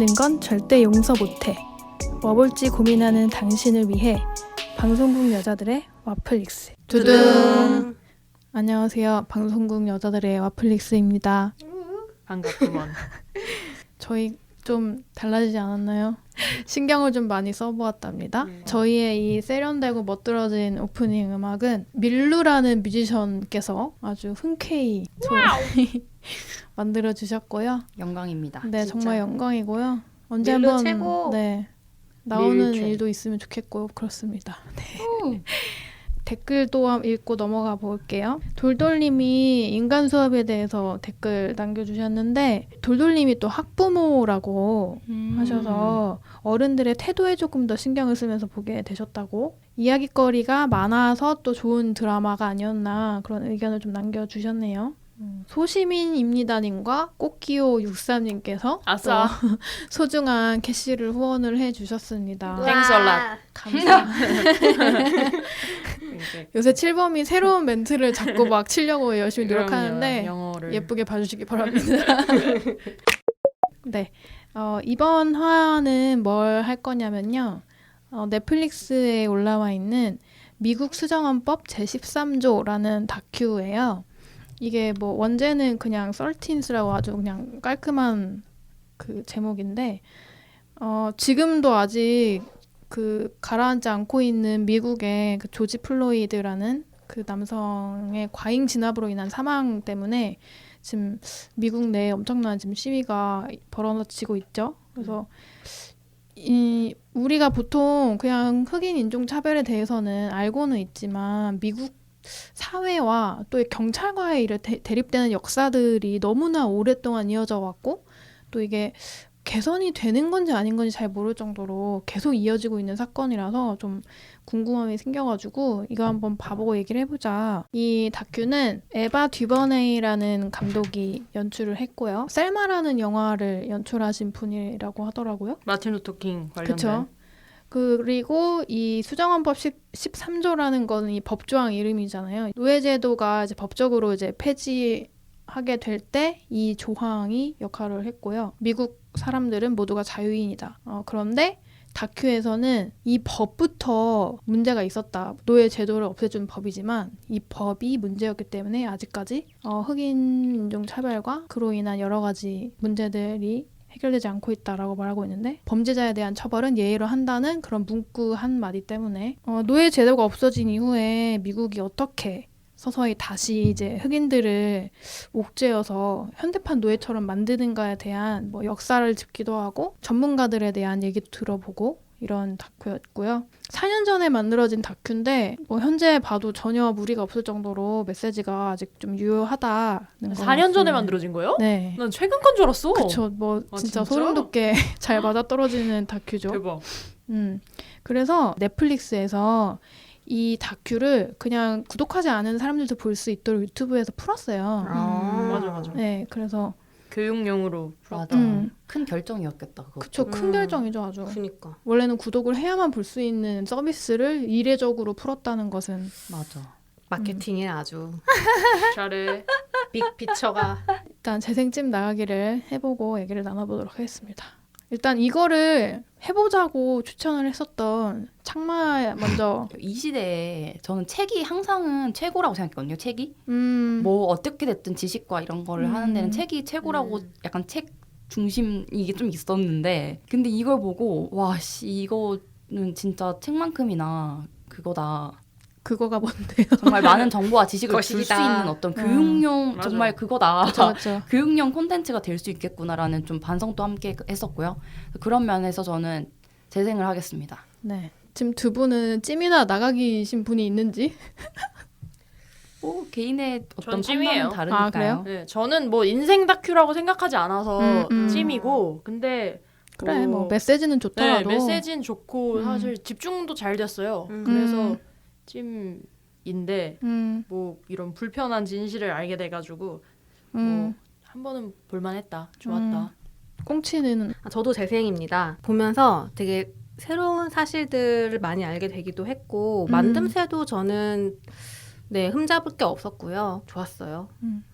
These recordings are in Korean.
있는 건 절대 용서 못해. 뭐 볼지 고민하는 당신을 위해 방송국 여자들의 와플릭스. 두둥. 안녕하세요. 방송국 여자들의 와플릭스입니다. 반갑구먼. 저희 좀 달라지지 않았나요? 신경을 좀 많이 써보았답니다. 저희의 이 세련되고 멋들어진 오프닝 음악은 밀루라는 뮤지션께서 아주 흔쾌히 만들어주셨고요. 영광입니다. 네, 진짜. 정말 영광이고요. 언제 밀루 한번 최고. 네, 나오는 밀 일도 있으면 좋겠고 그렇습니다. 네. 댓글도 읽고 넘어가 볼게요. 돌돌님이 인간 수업에 대해서 댓글 남겨주셨는데 돌돌님이 또 학부모라고 하셔서 어른들의 태도에 조금 더 신경을 쓰면서 보게 되셨다고, 이야기거리가 많아서 또 좋은 드라마가 아니었나 그런 의견을 좀 남겨주셨네요. 소시민입니다님과 꽃기호63님께서 아싸. 소중한 캐시를 후원을 해주셨습니다. 땡설라. 감사합니다. 요새 7범이 새로운 멘트를 자꾸 막 치려고 열심히 노력하는데 영어를 예쁘게 봐주시기 바랍니다. 네, 이번 화는 뭘 할 거냐면요. 넷플릭스에 올라와 있는 미국 수정헌법 제13조라는 다큐예요. 이게 뭐 원제는 그냥 썰틴스라고 아주 그냥 깔끔한 그 제목인데 지금도 아직 그 가라앉지 않고 있는 미국의 그 조지 플로이드라는 그 남성의 과잉 진압으로 인한 사망 때문에 지금 미국 내에 엄청난 지금 시위가 벌어지고 있죠. 그래서 우리가 보통 그냥 흑인 인종 차별에 대해서는 알고는 있지만 미국 사회와 또 경찰과의 대립되는 역사들이 너무나 오랫동안 이어져 왔고, 또 이게 개선이 되는 건지 아닌 건지 잘 모를 정도로 계속 이어지고 있는 사건이라서 좀 궁금함이 생겨가지고 이거 한번 봐보고 얘기를 해보자. 이 다큐는 에바 듀버네이라는 감독이 연출을 했고요. 셀마라는 영화를 연출하신 분이라고 하더라고요. 마틴 루터킹 관련된. 그쵸. 그리고 이 수정헌법 13조라는 거는 이 법조항 이름이잖아요. 노예제도가 이제 법적으로 이제 폐지하게 될 때 이 조항이 역할을 했고요. 미국 사람들은 모두가 자유인이다. 그런데 다큐에서는 이 법부터 문제가 있었다. 노예 제도를 없애준 법이지만 이 법이 문제였기 때문에 아직까지 흑인 인종 차별과 그로 인한 여러 가지 문제들이 해결되지 않고 있다라고 말하고 있는데, 범죄자에 대한 처벌은 예의로 한다는 그런 문구 한마디 때문에 노예 제도가 없어진 이후에 미국이 어떻게 서서히 다시 이제 흑인들을 옥죄어서 현대판 노예처럼 만드는가에 대한 뭐 역사를 짚기도 하고 전문가들에 대한 얘기도 들어보고 이런 다큐였고요. 4년 전에 만들어진 다큐인데 뭐 현재 봐도 전혀 무리가 없을 정도로 메시지가 아직 좀 유효하다는 거. 4년 전에 만들어진 거예요? 네. 난 최근 건 줄 알았어. 그쵸. 뭐 아, 진짜 진짜? 소름 돋게 잘 맞아떨어지는 다큐죠. 대박. 그래서 넷플릭스에서 이 다큐를 그냥 구독하지 않은 사람들도 볼 수 있도록 유튜브에서 풀었어요. 맞아. 네, 그래서 교육용으로 풀었다. 맞아. 큰 결정이었겠다. 그거. 그쵸. 큰 결정이죠, 아주. 그니까. 원래는 구독을 해야만 볼 수 있는 서비스를 이례적으로 풀었다는 것은 맞아. 마케팅에 아주 잘해. 빅피처가. 일단 재생집 나가기를 해보고 얘기를 나눠보도록 하겠습니다. 일단 이거를 해보자고 추천을 했었던 창마 먼저. 이 시대에 저는 책이 항상은 최고라고 생각했거든요. 책이 뭐 뭐 어떻게 됐든 지식과 이런 거를 하는 데는 책이 최고라고 약간 책 중심 이게 좀 있었는데, 근데 이걸 보고 와 씨 이거는 진짜 책만큼이나 그거다. 그거가 뭔데요? 정말 많은 정보와 지식을 줄 수 거시기다. 있는 어떤 교육용 맞아. 정말 그거다. 그렇죠. 교육용 콘텐츠가 될 수 있겠구나라는 좀 반성도 함께 했었고요. 그런 면에서 저는 재생을 하겠습니다. 네. 지금 두 분은 찜이나 나가기신 분이 있는지? 뭐 개인의 어떤 전 찜이에요. 판단은 다르니까요. 아, 그래요? 네, 저는 뭐 인생 다큐라고 생각하지 않아서 찜이고, 근데 그래, 뭐 메시지는 좋더라도. 네, 메시지는 좋고 사실 집중도 잘 됐어요. 그래서 찜인데 뭐 이런 불편한 진실을 알게 돼가지고 뭐 한 번은 볼만했다. 좋았다. 꽁치는 저도 재생입니다. 보면서 되게 새로운 사실들을 많이 알게 되기도 했고 만듦새도 저는 흠잡을 게 없었고요. 좋았어요.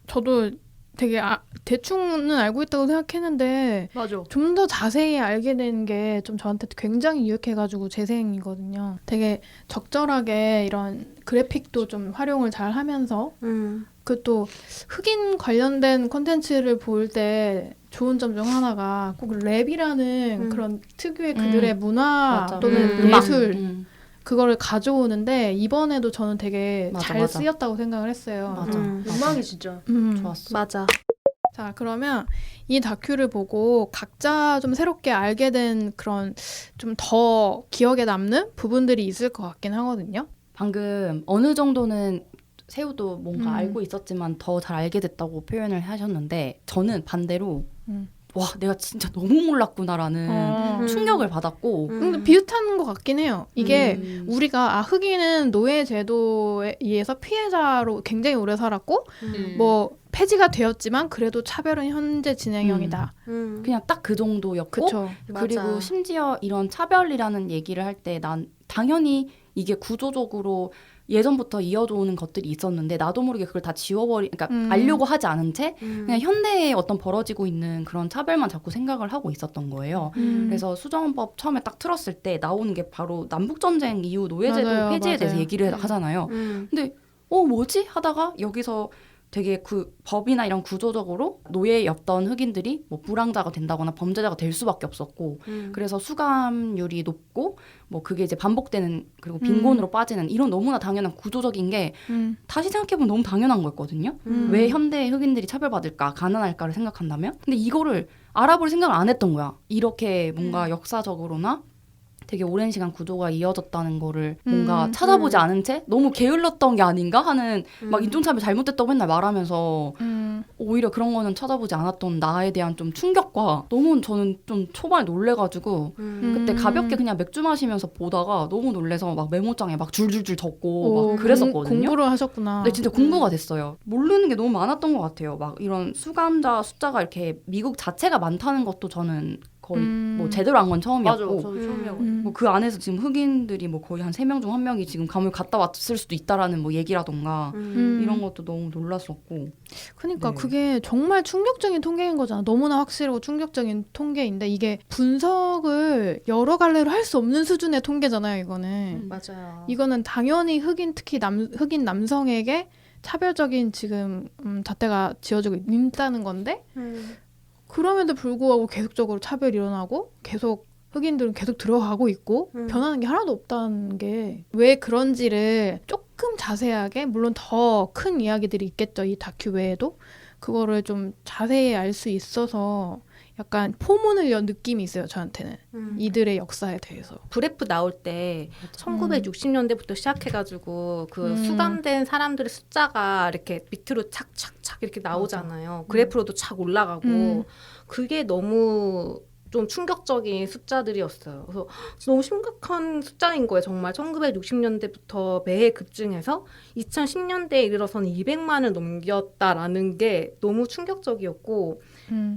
저도 되게 대충은 알고 있다고 생각했는데 맞아. 좀 더 자세히 알게 된 게 좀 저한테 굉장히 유익해가지고 재생이거든요. 되게 적절하게 이런 그래픽도 좀 활용을 잘 하면서 그 또 흑인 관련된 콘텐츠를 볼 때 좋은 점 중 하나가 꼭 랩이라는 그런 특유의 그들의 문화 맞아. 또는 음악. 예술 그거를 가져오는데 이번에도 저는 되게 맞아, 잘 맞아. 쓰였다고 생각을 했어요. 맞아. 음악이 진짜 좋았어. 맞아. 자, 그러면 이 다큐를 보고 각자 좀 새롭게 알게 된 그런 좀 더 기억에 남는 부분들이 있을 것 같긴 하거든요. 방금 어느 정도는 새우도 뭔가 음. 알고 있었지만 더 잘 알게 됐다고 표현을 하셨는데 저는 반대로 와 내가 진짜 너무 몰랐구나라는 충격을 받았고 근데 비슷한 것 같긴 해요. 이게 우리가 흑인은 노예 제도에 의해서 피해자로 굉장히 오래 살았고 뭐 폐지가 되었지만 그래도 차별은 현재 진행형이다. 그냥 딱 그 정도였고 그렇죠. 그리고 맞아. 심지어 이런 차별이라는 얘기를 할 때 난 당연히 이게 구조적으로 예전부터 이어져 오는 것들이 있었는데 나도 모르게 그걸 다 그러니까 알려고 하지 않은 채 그냥 현대에 어떤 벌어지고 있는 그런 차별만 자꾸 생각을 하고 있었던 거예요. 그래서 수정헌법 처음에 딱 틀었을 때 나오는 게 바로 남북전쟁 이후 노예제도 맞아요, 폐지에 맞아요. 대해서 얘기를 하잖아요. 근데 뭐지? 하다가 여기서 되게 그 법이나 이런 구조적으로 노예였던 흑인들이 뭐 불황자가 된다거나 범죄자가 될 수밖에 없었고 그래서 수감률이 높고 뭐 그게 이제 반복되는 그리고 빈곤으로 빠지는 이런 너무나 당연한 구조적인 게 다시 생각해보면 너무 당연한 거였거든요. 왜 현대 흑인들이 차별받을까 가난할까를 생각한다면 근데 이거를 알아볼 생각을 안 했던 거야. 이렇게 뭔가 역사적으로나 되게 오랜 시간 구조가 이어졌다는 거를 뭔가 찾아보지 않은 채 너무 게을렀던 게 아닌가 하는 막 인종차별 잘못됐다고 맨날 말하면서 오히려 그런 거는 찾아보지 않았던 나에 대한 좀 충격과 너무 저는 좀 초반에 놀래가지고 그때 가볍게 그냥 맥주 마시면서 보다가 너무 놀래서 막 메모장에 막 줄줄줄 적고 막 그랬었거든요. 공부를 하셨구나. 근데 진짜 공부가 됐어요. 모르는 게 너무 많았던 것 같아요. 막 이런 수감자 숫자가 이렇게 미국 자체가 많다는 것도 저는 거의 뭐 제대로 한 건 맞아. 처음이었고 저도 처음이었고. 뭐 그 안에서 지금 흑인들이 뭐 거의 한 3명 중 1명이 지금 감옥 갔다 왔을 수도 있다라는 뭐 얘기라던가 이런 것도 너무 놀랐었고. 그러니까 네. 그게 정말 충격적인 통계인 거잖아. 너무나 확실하고 충격적인 통계인데 이게 분석을 여러 갈래로 할 수 없는 수준의 통계잖아요. 이거는. 맞아요. 이거는 당연히 흑인 특히 흑인 남성에게 차별적인 지금 잣대가 지어지고 있다는 건데 그럼에도 불구하고 계속적으로 차별이 일어나고 계속 흑인들은 계속 들어가고 있고 변하는 게 하나도 없다는 게 왜 그런지를 조금 자세하게 물론 더 큰 이야기들이 있겠죠. 이 다큐 외에도 그거를 좀 자세히 알 수 있어서 약간 포문을 연 느낌이 있어요. 저한테는 이들의 역사에 대해서. 브레프 나올 때 1960년대부터 시작해가지고 그 수감된 사람들의 숫자가 이렇게 밑으로 착착착 이렇게 나오잖아요. 그래프로도 착 올라가고 그게 너무 좀 충격적인 숫자들이었어요. 그래서 너무 심각한 숫자인 거예요. 정말 1960년대부터 매해 급증해서 2010년대에 이르러서는 200만을 넘겼다라는 게 너무 충격적이었고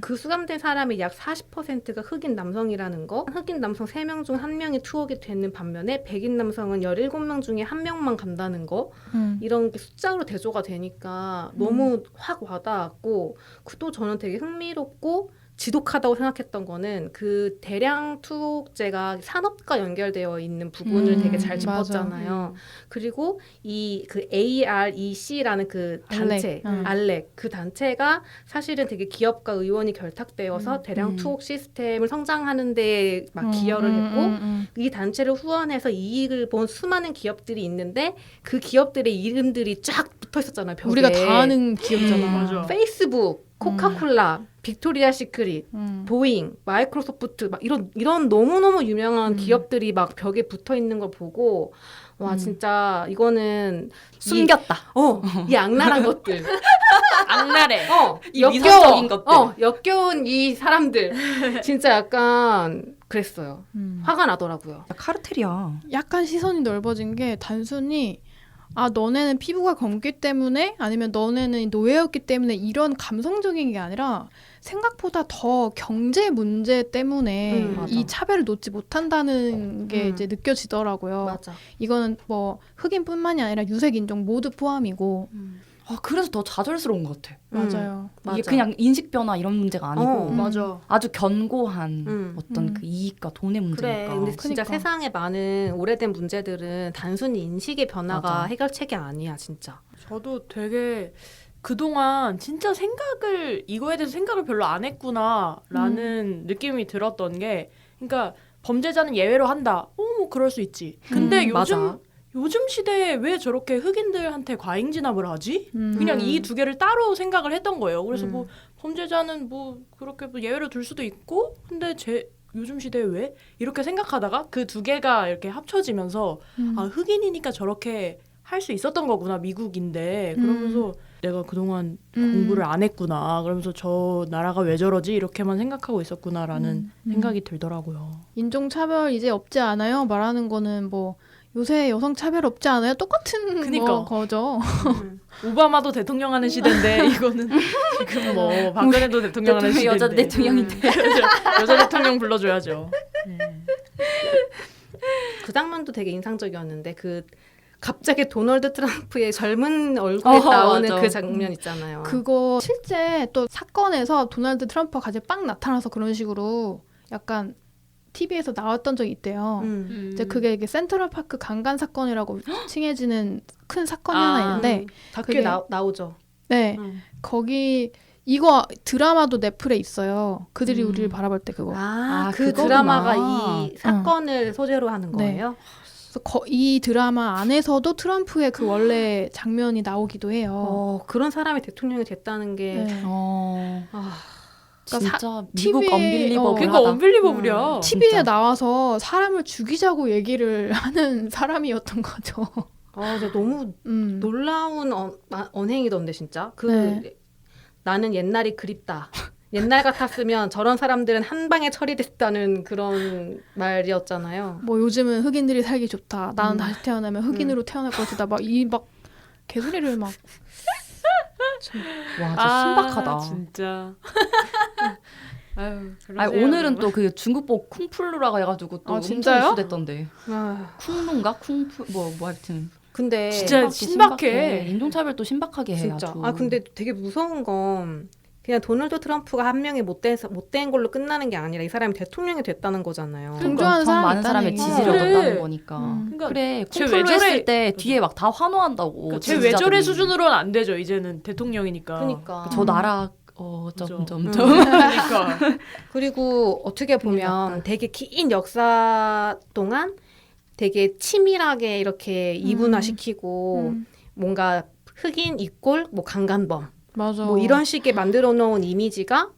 그 수감된 사람의 약 40%가 흑인 남성이라는 거. 흑인 남성 3명 중 1명이 투옥이 되는 반면에 백인 남성은 17명 중에 1명만 간다는 거. 이런 게 숫자로 대조가 되니까 너무 확 와닿았고 또 저는 되게 흥미롭고 지독하다고 생각했던 거는 그 대량 투옥제가 산업과 연결되어 있는 부분을 되게 잘 짚었잖아요. 그리고 이 그 AREC라는 그 단체, 알렉 그 단체가 사실은 되게 기업과 의원이 결탁되어서 대량 투옥 시스템을 성장하는 데 막 기여를 했고 이 단체를 후원해서 이익을 본 수많은 기업들이 있는데 그 기업들의 이름들이 쫙 붙어 있었잖아요. 벽에. 우리가 다 아는 기업잖아. 맞아. 페이스북, 코카콜라, 빅토리아 시크릿, 보잉, 마이크로소프트 막 이런 너무너무 유명한 기업들이 막 벽에 붙어 있는 걸 보고 와 진짜 이거는 숨겼다. 이 악랄한 것들. 악랄해. 이 역겨워. 미성적인 것들. 역겨운 이 사람들. 진짜 약간 그랬어요. 화가 나더라고요. 카르텔이야. 약간 시선이 넓어진 게 단순히 너네는 피부가 검기 때문에 아니면 너네는 노예였기 때문에 이런 감성적인 게 아니라 생각보다 더 경제 문제 때문에 이 차별을 놓지 못한다는 게 이제 느껴지더라고요. 맞아. 이거는 뭐 흑인뿐만이 아니라 유색 인종 모두 포함이고 그래서 더 좌절스러운 것 같아. 맞아요. 이게 맞아. 그냥 인식 변화 이런 문제가 아니고 맞아. 아주 견고한 어떤 음. 그 이익과 돈의 그래. 문제니까. 근데 진짜 그러니까. 세상에 많은 오래된 문제들은 단순히 인식의 변화가 맞아. 해결책이 아니야, 진짜. 저도 되게 그동안 진짜 이거에 대해서 생각을 별로 안 했구나라는 느낌이 들었던 게, 그러니까 범죄자는 예외로 한다. 뭐 그럴 수 있지. 근데 맞아. 요즘 시대에 왜 저렇게 흑인들한테 과잉 진압을 하지? 음. 그냥 이 두 개를 따로 생각을 했던 거예요. 그래서 음. 뭐 범죄자는 뭐 그렇게 뭐 예외로 둘 수도 있고, 근데 요즘 시대에 왜? 이렇게 생각하다가 그 두 개가 이렇게 합쳐지면서 아, 흑인이니까 저렇게 할 수 있었던 거구나, 미국인데. 그러면서 내가 그동안 공부를 안 했구나. 그러면서 저 나라가 왜 저러지? 이렇게만 생각하고 있었구나라는 생각이 들더라고요. 인종차별 이제 없지 않아요? 말하는 거는 뭐 요새 여성차별 없지 않아요? 똑같은 그니까. 거죠. 오바마도 대통령 하는 시대인데 이거는 지금 뭐 박근혜도 대통령 하는 시대인데. 여자 대통령인데. 여자 대통령 불러줘야죠. 그 장면도 되게 인상적이었는데 갑자기 도널드 트럼프의 젊은 얼굴이 나오는 맞아. 그 장면 있잖아요. 그거 실제 또 사건에서 도널드 트럼프가 갑자기 빵 나타나서 그런 식으로 약간 TV에서 나왔던 적이 있대요. 이제 그게 이게 센트럴파크 강간 사건이라고 칭해지는 큰 사건이 하나 있는데 다큐에 그게- 나오죠. 네 거기 이거 드라마도 넷플에 있어요. 그들이 우리를 바라볼 때 그거. 그 그거구나. 드라마가 이 사건을 소재로 하는 네. 거예요? 그래서 이 드라마 안에서도 트럼프의 그 원래 장면이 나오기도 해요. 그런 사람이 대통령이 됐다는 게 네. 진짜 그러니까 미국 TV 언빌리버블 그러니까 하다. 언빌리버블이야. TV에 진짜. 나와서 사람을 죽이자고 얘기를 하는 사람이었던 거죠. 근데 너무 놀라운 언행이던데 진짜. 네. 나는 옛날이 그립다. 옛날 같았으면 저런 사람들은 한 방에 처리됐다는 그런 말이었잖아요. 뭐 요즘은 흑인들이 살기 좋다. 나는 다시 태어나면 흑인으로 태어날 것이다. 막 개소리를 막. 와, 진짜 신박하다. 진짜. 아유, 아니, 그러세요, 오늘은 여러분. 또 그 중국복 쿵플루라고 해가지고 또 아, 엄청 진짜요? 이슈됐던데. 쿵루인가 쿵플 뭐 하여튼 근데 진짜 신박해. 인종차별도 신박하게 해 진짜. 아주. 근데 되게 무서운 건 그냥 도널드 트럼프가 한 명이 못된 걸로 끝나는 게 아니라 이 사람이 대통령이 됐다는 거잖아요. 동조하는 엄청 사람이 많은 있다는 사람의 얘기죠. 지지를 그래. 얻었다는 거니까. 그러니까 그래 쟤 쿵플루 왜 저래- 했을 때 뒤에 막 다 환호한다고. 제 지지자들이. 외절의 수준으로는 안 되죠. 이제는 대통령이니까. 그러니까. 저 나라 그죠. 점점점. 그러니까. 그리고 어떻게 보면 되게 긴 역사 동안 되게 치밀하게 이렇게 이분화시키고 뭔가 흑인 이꼴 뭐 강간범 맞아. 뭐 이런 식의 만들어 놓은 이미지가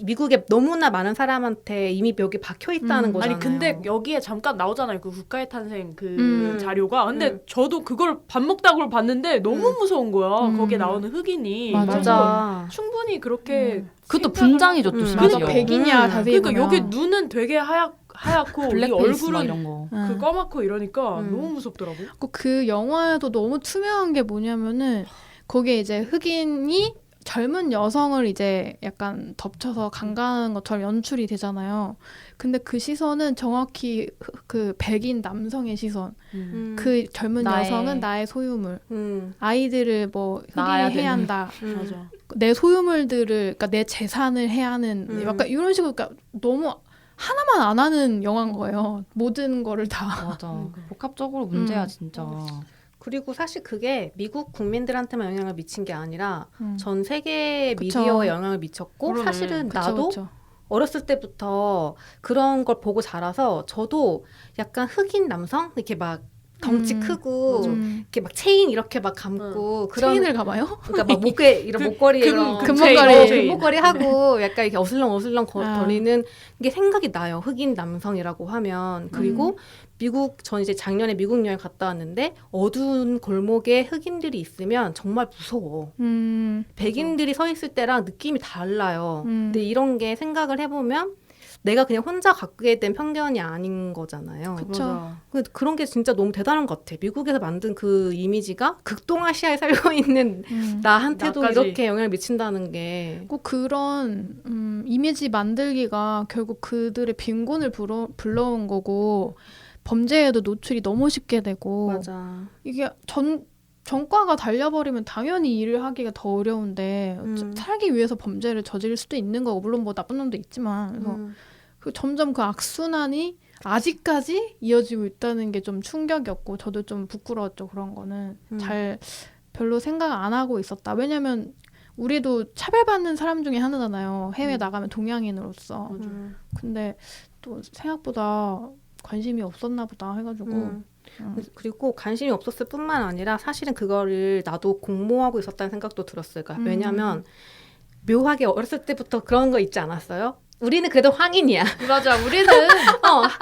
미국에 너무나 많은 사람한테 이미 벽에 박혀 있다는 거잖아요. 아니 근데 여기에 잠깐 나오잖아요. 그 국가의 탄생 그 자료가. 근데 저도 그걸 밥 먹다 그걸 봤는데 너무 무서운 거야. 거기에 나오는 흑인이. 맞아. 그래서 충분히 그렇게 그것도 생각을 분장이죠 또 음. 심지어. 그래서 백인이야 자세히 그러니까 보면. 여기 눈은 되게 하얗고 이 블랙페이스 막 얼굴은 이런 거. 그 까맣고 이러니까 음. 너무 무섭더라고. 그 영화에도 너무 투명한 게 뭐냐면은 거기에 이제 흑인이 젊은 여성을 이제 약간 덮쳐서 강간하는 것처럼 연출이 되잖아요. 근데 그 시선은 정확히 그 백인 남성의 시선. 그 젊은 여성은 나의 소유물. 아이들을 뭐 낳아야 흑인이 해야 한다. 맞아. 내 소유물들을, 그러니까 내 재산을 해야 하는 약간 이런 식으로, 그러니까 너무 하나만 안 하는 영화인 거예요. 모든 거를 다. 맞아. 복합적으로 문제야 진짜. 그리고 사실 그게 미국 국민들한테만 영향을 미친 게 아니라 전 세계 그쵸. 미디어에 영향을 미쳤고 그러네. 사실은 그쵸, 나도 그쵸. 어렸을 때부터 그런 걸 보고 자라서 저도 약간 흑인 남성 이렇게 막 덩치 크고 이렇게 막 체인 이렇게 막 감고 그런 체인을 가봐요? 그러니까 막 목에 이런 목걸이 이런 금목걸이. 금목걸이 하고 약간 이렇게 어슬렁어슬렁 아. 거리는 게 생각이 나요. 흑인 남성이라고 하면. 그리고 전 이제 작년에 미국 여행 갔다 왔는데 어두운 골목에 흑인들이 있으면 정말 무서워. 백인들이 서 있을 때랑 느낌이 달라요. 근데 이런 게 생각을 해보면 내가 그냥 혼자 갖게 된 편견이 아닌 거잖아요. 그쵸. 그런 게 진짜 너무 대단한 것 같아. 미국에서 만든 그 이미지가 극동아시아에 살고 있는 나한테도 나까지. 이렇게 영향을 미친다는 게 꼭 그런 이미지 만들기가 결국 그들의 빈곤을 불러온 거고 범죄에도 노출이 너무 쉽게 되고 맞아. 이게 전과가 달려버리면 당연히 일을 하기가 더 어려운데 살기 위해서 범죄를 저지를 수도 있는 거고 물론 뭐 나쁜 놈도 있지만 그래서 그 점점 그 악순환이 아직까지 이어지고 있다는 게 좀 충격이었고 저도 좀 부끄러웠죠. 그런 거는 잘 별로 생각 안 하고 있었다. 왜냐면 우리도 차별받는 사람 중에 하나잖아요. 해외 나가면 동양인으로서. 근데 또 생각보다 관심이 없었나 보다 해가지고 그리고 관심이 없었을 뿐만 아니라 사실은 그거를 나도 공모하고 있었다는 생각도 들었어요. 그러니까 왜냐면 묘하게 어렸을 때부터 그런 거 있지 않았어요? 우리는 그래도 황인이야. 맞아, 우리는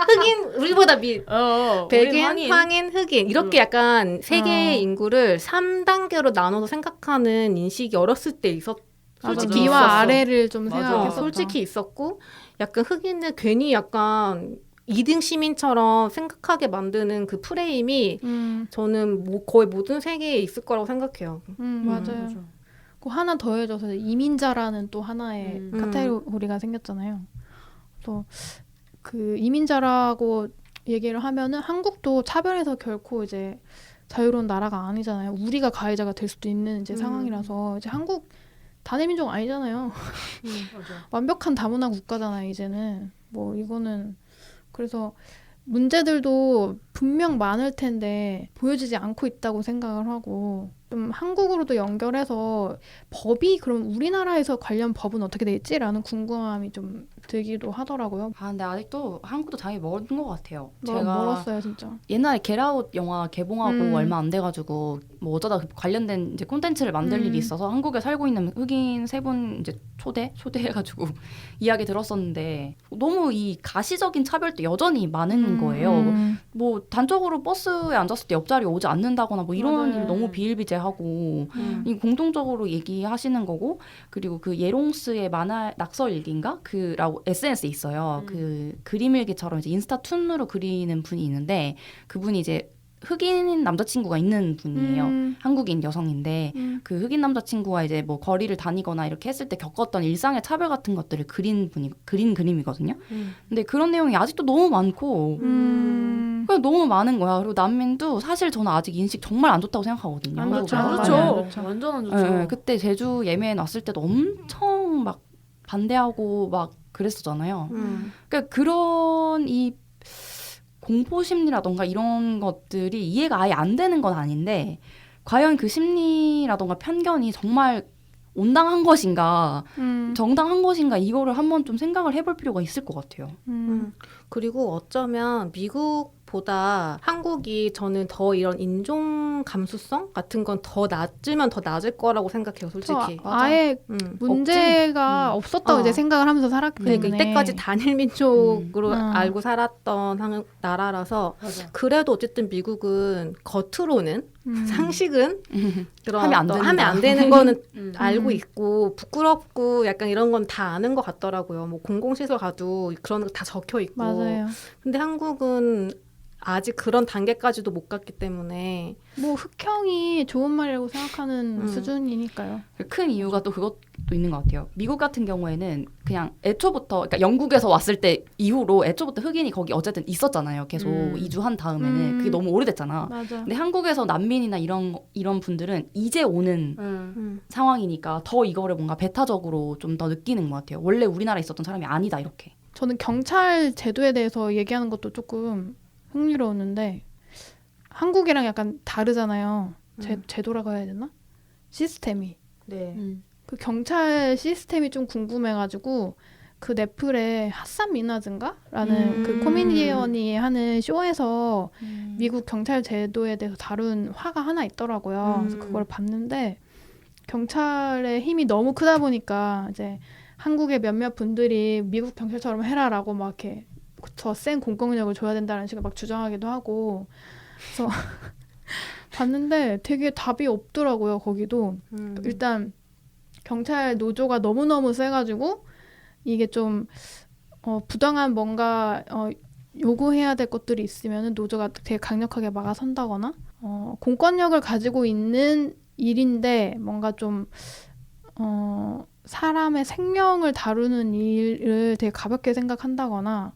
흑인 우리보다 백인, 우린 황인, 흑인 이렇게 약간 세계의 인구를 3단계로 나눠서 생각하는 인식이 어렸을 때 솔직히 위와 있었어. 아래를 좀 맞아. 생각했었다. 솔직히 있었고 약간 흑인은 괜히 약간 2등 시민처럼 생각하게 만드는 그 프레임이 저는 거의 모든 세계에 있을 거라고 생각해요. 맞아요. 그 하나 더해져서 이민자라는 또 하나의 카테고리가 생겼잖아요. 그래서 그 이민자라고 얘기를 하면은 한국도 차별에서 결코 이제 자유로운 나라가 아니잖아요. 우리가 가해자가 될 수도 있는 이제 상황이라서 이제 한국 단일민족 아니잖아요. 완벽한 다문화 국가잖아요. 이제는 뭐 이거는 그래서 문제들도 분명 많을 텐데 보여지지 않고 있다고 생각을 하고 좀 한국으로도 연결해서 법이 그럼 우리나라에서 관련 법은 어떻게 돼 있지라는 궁금함이 좀 들기도 하더라고요. 아 근데 아직도 한국도 당연히 멀은 것 같아요. 멀었어요 진짜. 옛날에 겟아웃 영화 개봉하고 얼마 안 돼가지고 뭐 어쩌다 관련된 이제 콘텐츠를 만들 일이 있어서 한국에 살고 있는 흑인 3분 이제 초대해가지고 이야기 들었었는데 너무 이 가시적인 차별도 여전히 많은 거예요. 뭐 단적으로 버스에 앉았을 때 옆자리 오지 않는다거나 뭐 이런 일이 너무 비일비재하고 이 공통적으로 얘기하시는 거고 그리고 그 예롱스의 만화 낙서일기인가 그라고 SNS에 있어요. 그 그림일기처럼 이제 인스타 툰으로 그리는 분이 있는데 그분이 이제 흑인 남자친구가 있는 분이에요. 한국인 여성인데 그 흑인 남자친구와 이제 뭐 거리를 다니거나 이렇게 했을 때 겪었던 일상의 차별 같은 것들을 그린 그림이거든요. 근데 그런 내용이 아직도 너무 많고 그냥 너무 많은 거야. 그리고 난민도 사실 저는 아직 인식 정말 안 좋다고 생각하거든요. 안 좋죠. 한국에. 그렇죠. 완전 안 좋죠. 네, 그때 제주 예멘 왔을 때도 엄청 막 반대하고 막 그랬었잖아요. 그러니까 그런 이 공포 심리라던가 이런 것들이 이해가 아예 안 되는 건 아닌데 과연 그 심리라던가 편견이 정말 온당한 것인가 정당한 것인가 이거를 한번 좀 생각을 해볼 필요가 있을 것 같아요. 그리고 어쩌면 미국보다 한국이 저는 더 이런 인종 감수성 같은 건 더 낮으면 더 낮을 거라고 생각해요, 솔직히. 아예 문제가 없었다고 이제 생각을 하면서 살았기 때문에. 그러니까 이때까지 단일 민족으로 알고 살았던 나라라서 그래도 어쨌든 미국은 겉으로는 상식은 하면 안 되는 거는 알고 있고 부끄럽고 약간 이런 건 다 아는 것 같더라고요. 뭐 공공시설 가도 그런 거 다 적혀 있고. 맞아요. 근데 한국은 아직 그런 단계까지도 못 갔기 때문에 뭐 흑형이 좋은 말이라고 생각하는 수준이니까요. 큰 이유가 또 그것도 있는 것 같아요. 미국 같은 경우에는 그냥 애초부터 그러니까 영국에서 왔을 때 이후로 애초부터 흑인이 거기 어쨌든 있었잖아요. 계속 이주한 다음에는 그게 너무 오래됐잖아. 맞아. 근데 한국에서 난민이나 이런 분들은 이제 오는 상황이니까 더 이거를 뭔가 배타적으로 좀 더 느끼는 것 같아요. 원래 우리나라에 있었던 사람이 아니다 이렇게. 저는 경찰 제도에 대해서 얘기하는 것도 조금 흥미로웠는데 한국이랑 약간 다르잖아요. 제도라고 해야 되나? 시스템이. 네. 그 경찰 시스템이 좀 궁금해가지고 그 넷플에 핫산 미나즈인가라는 그 코미디언이 하는 쇼에서 미국 경찰 제도에 대해서 다룬 화가 하나 있더라고요. 그래서 그걸 봤는데 경찰의 힘이 너무 크다 보니까 이제 한국의 몇몇 분들이 미국 경찰처럼 해라라고 막 이렇게 더 센 공권력을 줘야 된다는 식으로 막 주장하기도 하고 그래서 봤는데 되게 답이 없더라고요. 거기도 일단 경찰 노조가 너무너무 세가지고 이게 좀 부당한 뭔가 요구해야 될 것들이 있으면 노조가 되게 강력하게 막아선다거나 공권력을 가지고 있는 일인데 뭔가 좀 사람의 생명을 다루는 일을 되게 가볍게 생각한다거나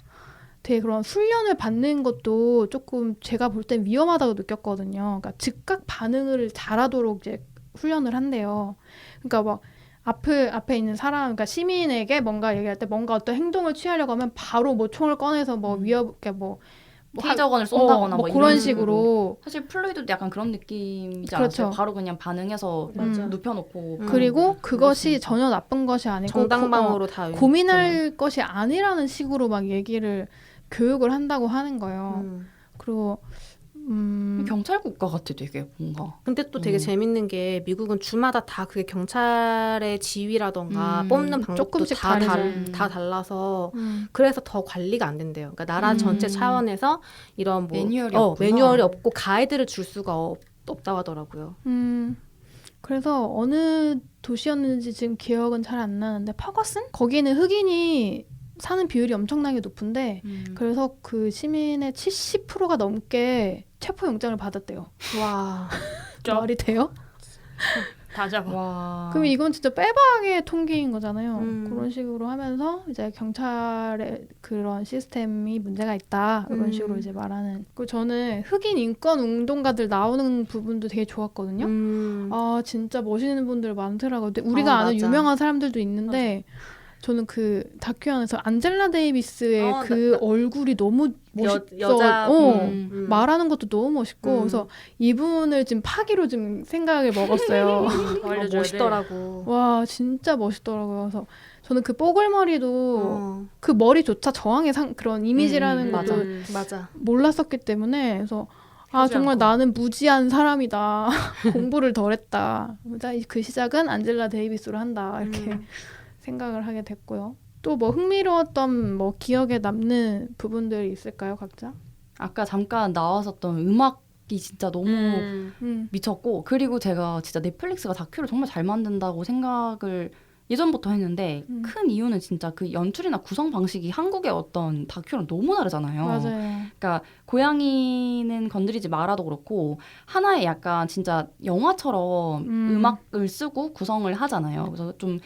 되게 그런 훈련을 받는 것도 조금 제가 볼 땐 위험하다고 느꼈거든요. 그러니까 즉각 반응을 잘하도록 이제 훈련을 한대요. 그러니까 막 앞에 있는 사람, 그러니까 시민에게 뭔가 얘기할 때 뭔가 어떤 행동을 취하려고 하면 바로 뭐 총을 꺼내서 뭐 그러니까 뭐 테이저건을 쏜다거나 뭐 뭐 그런 이런 식으로. 사실 플로이드도 약간 그런 느낌이지 그렇죠. 않았어요? 바로 그냥 반응해서 맞아. 눕혀놓고 그리고 그것이 그렇습니다. 전혀 나쁜 것이 아니고 정당방어로 다 고민할 것이 아니라는 식으로 막 얘기를 교육을 한다고 하는 거예요. 그리고 경찰 국가 같아 되게 뭔가. 근데 또 되게 재밌는 게 미국은 주마다 다 그게 경찰의 지위라던가 뽑는 방법도 조금씩 다 다르죠. 달라서 그래서 더 관리가 안 된대요. 그러니까 나라 전체 차원에서 이런 뭐 매뉴얼이 없구나. 매뉴얼이 없고 가이드를 줄 수가 없다고 하더라고요. 그래서 어느 도시였는지 지금 기억은 잘 안 나는데 퍼거슨? 거기는 흑인이 사는 비율이 엄청나게 높은데 그래서 그 시민의 70%가 넘게 체포영장을 받았대요. 와, 말이 돼요? 다 잡아. 와. 그럼 이건 진짜 빼박의 통계인 거잖아요. 음. 그런 식으로 하면서 이제 경찰의 그런 시스템이 문제가 있다 이런 식으로 이제 말하는. 그리고 저는 흑인 인권 운동가들 나오는 부분도 되게 좋았거든요. 아 진짜 멋있는 분들 많더라고요. 근데 우리가 아는 맞아. 유명한 사람들도 있는데 저는 그 다큐 안에서 안젤라 데이비스의 어, 그 얼굴이 너무 멋있어. 여자 말하는 것도 너무 멋있고 그래서 이분을 지금 파기로 좀 생각을 먹었어요. 알려줘야 멋있더라고. 와 진짜 멋있더라고요. 그래서 저는 그 뽀글머리도 그 머리조차 저항의 그런 이미지라는 맞아. 것도 맞아. 몰랐었기 때문에 그래서 아 하지 정말 않고. 나는 무지한 사람이다. 공부를 덜 했다. 그 시작은 안젤라 데이비스로 한다. 이렇게 생각을 하게 됐고요. 또 뭐 흥미로웠던 뭐 기억에 남는 부분들이 있을까요, 각자? 아까 잠깐 나왔었던 음악이 진짜 너무 미쳤고 그리고 제가 진짜 넷플릭스가 다큐를 정말 잘 만든다고 생각을 예전부터 했는데 큰 이유는 진짜 그 연출이나 구성 방식이 한국의 어떤 다큐랑 너무 다르잖아요. 맞아요. 그러니까 고양이는 건드리지 마라도 그렇고 하나의 약간 진짜 영화처럼 음악을 쓰고 구성을 하잖아요. 그래서 좀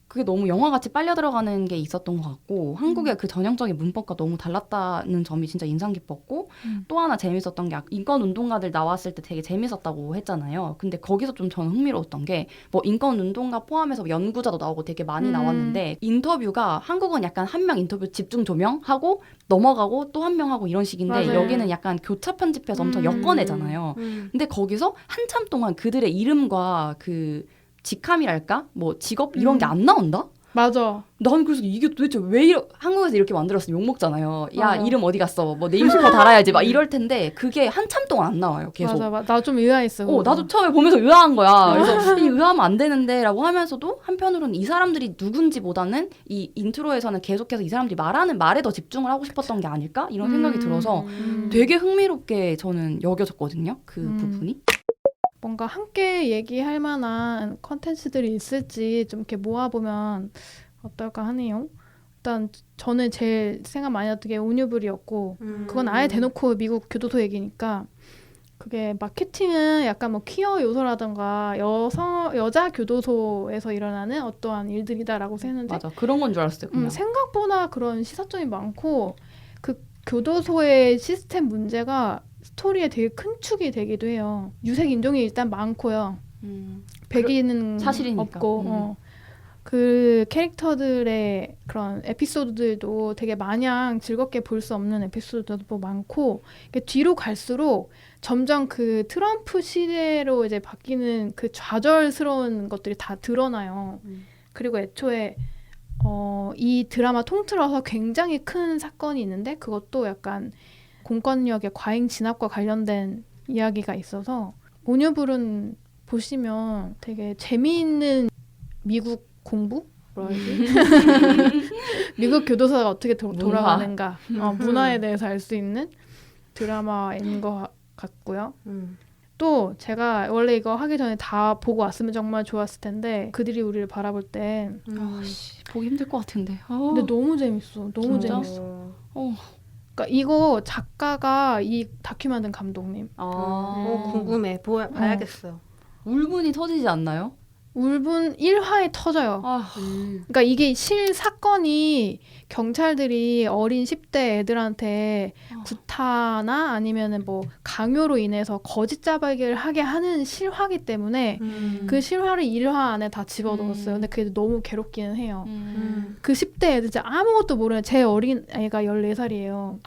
그게 너무 영화같이 빨려 들어가는 게 있었던 것 같고 한국의 그 전형적인 문법과 너무 달랐다는 점이 진짜 인상 깊었고 또 하나 재밌었던 게 인권 운동가들 나왔을 때 되게 재밌었다고 했잖아요. 근데 거기서 좀 저는 흥미로웠던 게 뭐 인권 운동가 포함해서 연구자도 나오고 되게 많이 나왔는데 인터뷰가 한국은 약간 한 명 인터뷰 집중 조명하고 넘어가고 또 한 명 하고 이런 식인데 맞아요. 여기는 약간 교차 편집해서 엄청 엮어내잖아요. 근데 거기서 한참 동안 그들의 이름과 그 직함이랄까? 뭐 직업 이런 게 안 나온다? 맞아. 난 그래서 이게 도대체 왜 한국에서 이렇게 만들었으면 욕먹잖아요. 야 맞아. 이름 어디 갔어? 뭐 네임스포 달아야지 막 이럴 텐데 그게 한참 동안 안 나와요. 계속. 맞아. 나 좀 의아했어. 그거. 나도 처음에 보면서 의아한 거야. 그래서 이 의아하면 안 되는데 라고 하면서도 한편으로는 이 사람들이 누군지보다는 이 인트로에서는 계속해서 이 사람들이 말하는 말에 더 집중을 하고 싶었던 게 아닐까? 이런 생각이 들어서 되게 흥미롭게 저는 여겨졌거든요. 그 부분이. 뭔가 함께 얘기할 만한 컨텐츠들이 있을지 좀 이렇게 모아보면 어떨까 하네요. 일단 저는 제일 생각 많이 났던 게 온유불이었고 그건 아예 대놓고 미국 교도소 얘기니까 그게 마케팅은 약간 뭐 퀴어 요소라던가 여자 교도소에서 일어나는 어떠한 일들이다라고 생각했는데 맞아. 그런 건 줄 알았어요. 그냥. 생각보다 그런 시사점이 많고 그 교도소의 시스템 문제가 스토리에 되게 큰 축이 되기도 해요. 유색 인종이 일단 많고요. 백인은 사실이니까. 없고 그 캐릭터들의 그런 에피소드들도 되게 마냥 즐겁게 볼 수 없는 에피소드도 많고 뒤로 갈수록 점점 그 트럼프 시대로 이제 바뀌는 그 좌절스러운 것들이 다 드러나요. 그리고 애초에 이 드라마 통틀어서 굉장히 큰 사건이 있는데 그것도 약간 공권력의 과잉 진압과 관련된 이야기가 있어서 온유불은 보시면 되게 재미있는 미국 공부? 뭐라 해야지? 미국 교도소가 어떻게 돌아가는가 문화에 대해서 알 수 있는 드라마인 것 같고요. 또 제가 원래 이거 하기 전에 다 보고 왔으면 정말 좋았을 텐데 그들이 우리를 바라볼 때 보기 힘들 것 같은데. 근데 너무 재밌어. 너무 진짜? 재밌어. 그러니까 이거 작가가 이 다큐 만든 감독님. 궁금해. 봐야겠어요. 울분이 터지지 않나요? 울분 1화에 터져요. 아, 그러니까 이게 실사건이 경찰들이 어린 10대 애들한테 구타나 아니면은 뭐 강요로 인해서 거짓 자백을 하게 하는 실화기 때문에 그 실화를 1화 안에 다 집어넣었어요. 근데 그게 너무 괴롭기는 해요. 그 10대 애들 진짜 아무것도 모르는 제 어린 애가 14살이에요.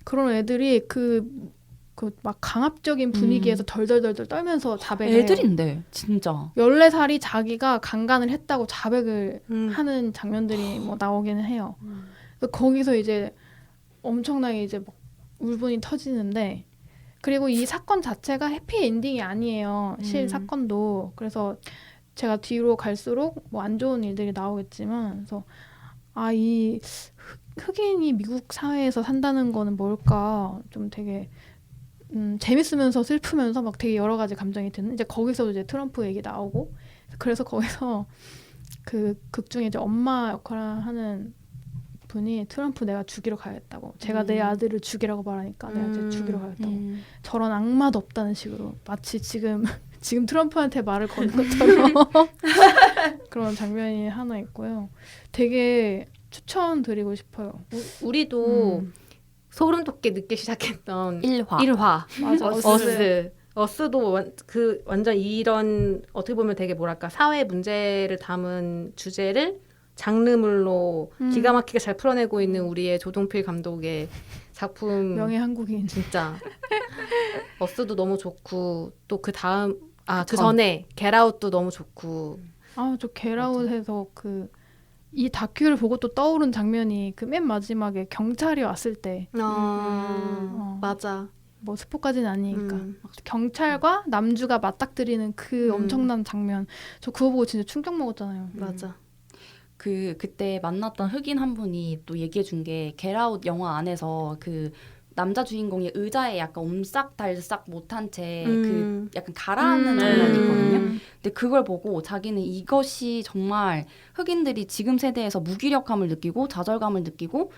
그런 애들이 그 막 강압적인 분위기에서 덜덜덜덜 떨면서 자백을 해요. 애들인데 진짜. 14살이 자기가 강간을 했다고 자백을 하는 장면들이 뭐 나오기는 해요. 그래서 거기서 이제 엄청나게 이제 막 울분이 터지는데 그리고 이 사건 자체가 해피 엔딩이 아니에요. 실 사건도. 그래서 제가 뒤로 갈수록 뭐 안 좋은 일들이 나오겠지만 그래서 이 흑인이 미국 사회에서 산다는 거는 뭘까 좀 되게 재밌으면서 슬프면서 막 되게 여러 가지 감정이 드는 이제 거기서도 이제 트럼프 얘기 나오고 그래서 거기서 그 극 중에 이제 엄마 역할을 하는 분이 트럼프 내가 죽이러 가야겠다고 제가 내 아들을 죽이라고 말하니까 내가 이제 죽이러 가야겠다고 저런 악마도 없다는 식으로 마치 지금 트럼프한테 말을 거는 것처럼 그런 장면이 하나 있고요. 되게 추천드리고 싶어요. 우리도 소름 돋게 늦게 시작했던 1화. 맞아. 어스도 완전 이런 어떻게 보면 되게 뭐랄까 사회 문제를 담은 주제를 장르물로 기가 막히게 잘 풀어내고 있는 우리의 조동필 감독의 작품 명예 한국인 진짜 어스도 너무 좋고 또 그 다음 그 전에 겟아웃도 너무 좋고 저 겟아웃에서 이 다큐를 보고 또 떠오른 장면이 그 맨 마지막에 경찰이 왔을 때 맞아 뭐 스포까지는 아니니까 경찰과 남주가 맞닥뜨리는 그 엄청난 장면 저 그거 보고 진짜 충격 먹었잖아요. 맞아 그때 만났던 흑인 한 분이 또 얘기해 준 게 겟아웃 영화 안에서 그 남자 주인공이 의자에 약간 옴싹달싹 못한 채 그 약간 가라앉는 장면이 있거든요. 근데 그걸 보고 자기는 이것이 정말 흑인들이 지금 세대에서 무기력함을 느끼고 좌절감을 느끼고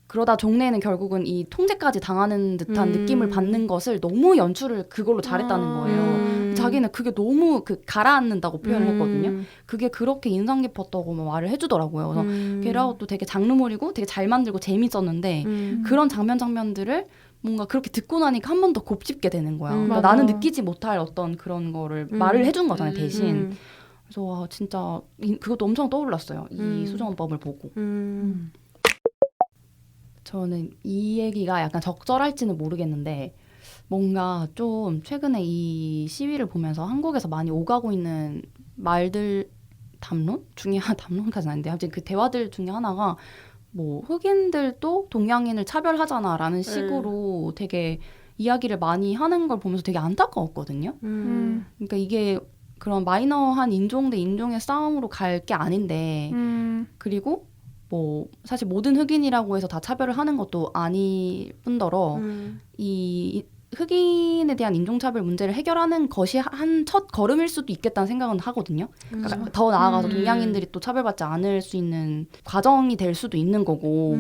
그러다 종래에는 결국은 이 통제까지 당하는 듯한 느낌을 받는 것을 너무 연출을 그걸로 잘했다는 거예요. 자기는 그게 너무 가라앉는다고 표현을 했거든요. 그게 그렇게 인상 깊었다고 말을 해주더라고요. 그래서 겟아웃도 되게 장르물이고 되게 잘 만들고 재밌었는데 그런 장면들을 뭔가 그렇게 듣고 나니까 한 번 더 곱씹게 되는 거야. 그러니까 나는 느끼지 못할 어떤 그런 거를 말을 해준 거잖아요, 대신. 그래서 와, 진짜 그것도 엄청 떠올랐어요. 이 수정헌법을 보고. 저는 이 얘기가 약간 적절할지는 모르겠는데 뭔가 좀 최근에 이 시위를 보면서 한국에서 많이 오가고 있는 말들 담론 중에 담론까지는 아닌데 아무튼 그 대화들 중에 하나가 뭐 흑인들도 동양인을 차별하잖아라는 식으로 되게 이야기를 많이 하는 걸 보면서 되게 안타까웠거든요. 그러니까 이게 그런 마이너한 인종 대 인종의 싸움으로 갈 게 아닌데 그리고 뭐 사실 모든 흑인이라고 해서 다 차별을 하는 것도 아닐 뿐더러 이 흑인에 대한 인종차별 문제를 해결하는 것이 한 첫 걸음일 수도 있겠다는 생각은 하거든요. 그러니까 더 나아가서 동양인들이 또 차별받지 않을 수 있는 과정이 될 수도 있는 거고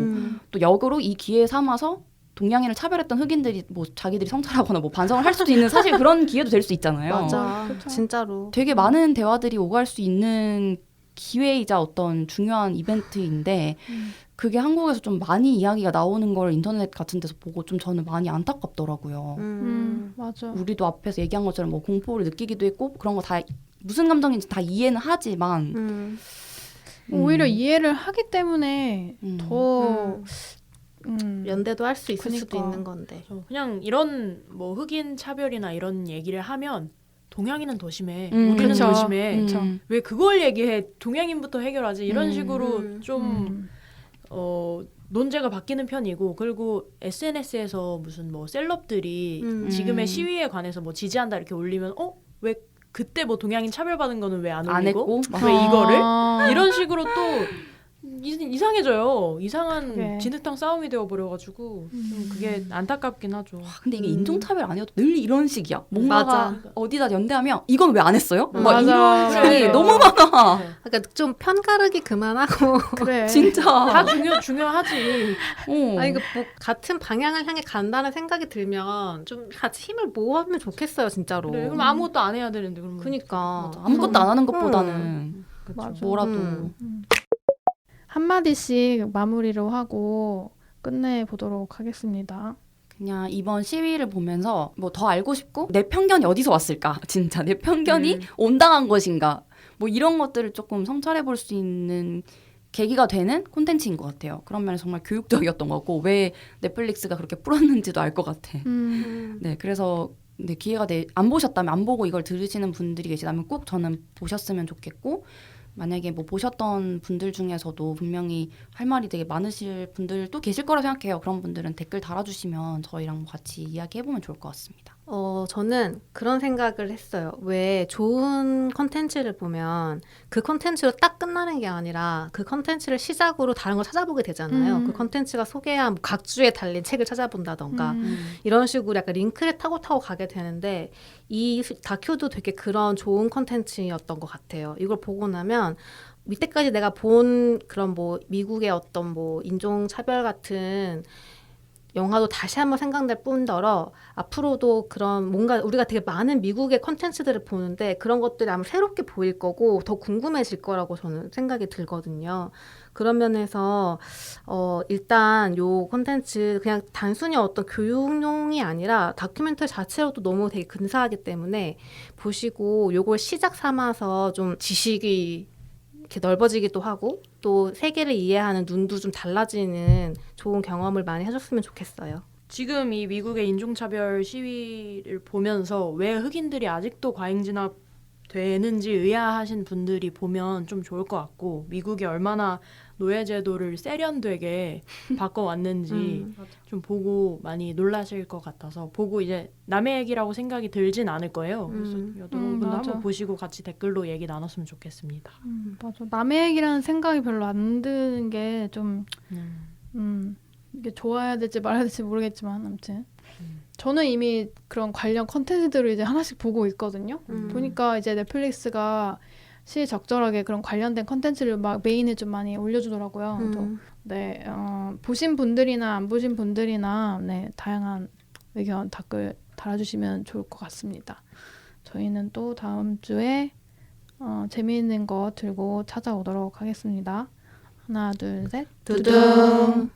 또 역으로 이 기회 삼아서 동양인을 차별했던 흑인들이 뭐 자기들이 성찰하거나 뭐 반성을 할 수도 있는 사실 그런 기회도 될 수 있잖아요. 맞아 그쵸. 진짜로 되게 많은 대화들이 오갈 수 있는 기회이자 어떤 중요한 이벤트인데 그게 한국에서 좀 많이 이야기가 나오는 걸 인터넷 같은 데서 보고 좀 저는 많이 안타깝더라고요. 맞아. 우리도 앞에서 얘기한 것처럼 뭐 공포를 느끼기도 했고 그런 거 다 무슨 감정인지 다 이해는 하지만 오히려 이해를 하기 때문에 더 연대도 할 수 있을 수도 그러니까. 있는 건데 그냥 이런 뭐 흑인 차별이나 이런 얘기를 하면 동양인은 더 심해, 우리는 그쵸. 더 심해. 그쵸. 왜 그걸 얘기해? 동양인부터 해결하지. 이런 식으로 좀 논제가 바뀌는 편이고 그리고 SNS에서 무슨 뭐 셀럽들이 지금의 시위에 관해서 뭐 지지한다 이렇게 올리면 왜 그때 뭐 동양인 차별받은 거는 왜 안 안 올리고 했고 왜 이거를 이런 식으로 또 이상해져요. 이상한 그게. 진흙탕 싸움이 되어버려가지고 좀 그게 안타깝긴 하죠. 와, 근데 이게 인종차별 아니어도 늘 이런 식이야. 뭔가가 맞아. 어디다 연대하면 이건 왜 안 했어요? 막 맞아. 이런 식이 그래. 너무 많아. 네. 그러니까 좀 편가르기 그만하고 그래. 진짜. 다 중요하지. 어. 아니 뭐 같은 방향을 향해 간다는 생각이 들면 좀 같이 힘을 모으면 좋겠어요, 진짜로. 그래, 그럼 아무것도 안 해야 되는데 그러면 그니까 맞아. 아무것도 안 하는 것보다는 그쵸. 맞아. 뭐라도 한마디씩 마무리로 하고 끝내보도록 하겠습니다. 그냥 이번 시위를 보면서 뭐 더 알고 싶고 내 편견이 어디서 왔을까? 진짜 내 편견이 온당한 것인가? 뭐 이런 것들을 조금 성찰해 볼 수 있는 계기가 되는 콘텐츠인 것 같아요. 그런 면에서 정말 교육적이었던 거고 왜 넷플릭스가 그렇게 풀었는지도 알 것 같아. 네, 그래서 네, 기회가 안 보셨다면 안 보고 이걸 들으시는 분들이 계시다면 꼭 저는 보셨으면 좋겠고 만약에 뭐 보셨던 분들 중에서도 분명히 할 말이 되게 많으실 분들도 계실 거라 생각해요. 그런 분들은 댓글 달아주시면 저희랑 같이 이야기해보면 좋을 것 같습니다. 저는 그런 생각을 했어요. 왜 좋은 컨텐츠를 보면 그 컨텐츠로 딱 끝나는 게 아니라 그 컨텐츠를 시작으로 다른 걸 찾아보게 되잖아요. 그 컨텐츠가 소개한 뭐 각주에 달린 책을 찾아본다던가 이런 식으로 약간 링크를 타고 가게 되는데 이 다큐도 되게 그런 좋은 컨텐츠였던 것 같아요. 이걸 보고 나면 이때까지 내가 본 그런 뭐 미국의 어떤 뭐 인종차별 같은 영화도 다시 한번 생각날 뿐더러 앞으로도 그런 뭔가 우리가 되게 많은 미국의 컨텐츠들을 보는데 그런 것들이 아마 새롭게 보일 거고 더 궁금해질 거라고 저는 생각이 들거든요. 그런 면에서 일단 요 컨텐츠 그냥 단순히 어떤 교육용이 아니라 다큐멘터리 자체로도 너무 되게 근사하기 때문에 보시고 요걸 시작 삼아서 좀 지식이 이렇게 넓어지기도 하고 또 세계를 이해하는 눈도 좀 달라지는 좋은 경험을 많이 해줬으면 좋겠어요. 지금 이 미국의 인종차별 시위를 보면서 왜 흑인들이 아직도 과잉진압 되는지 의아하신 분들이 보면 좀 좋을 것 같고 미국이 얼마나 노예제도를 세련되게 바꿔왔는지 좀 보고 많이 놀라실 것 같아서 보고 이제 남의 얘기라고 생각이 들진 않을 거예요. 그래서 여러분도 맞아. 한번 보시고 같이 댓글로 얘기 나눴으면 좋겠습니다. 맞아. 남의 얘기라는 생각이 별로 안 드는 게 좀 이게 좋아야 될지 말아야 될지 모르겠지만 아무튼 저는 이미 그런 관련 컨텐츠들을 이제 하나씩 보고 있거든요. 보니까 이제 넷플릭스가 시적절하게 그런 관련된 컨텐츠를 막 메인에 좀 많이 올려주더라고요. 그래서 네, 보신 분들이나 안 보신 분들이나 네, 다양한 의견 댓글 달아주시면 좋을 것 같습니다. 저희는 또 다음 주에 재미있는 거 들고 찾아오도록 하겠습니다. 하나, 둘, 셋. 두둥.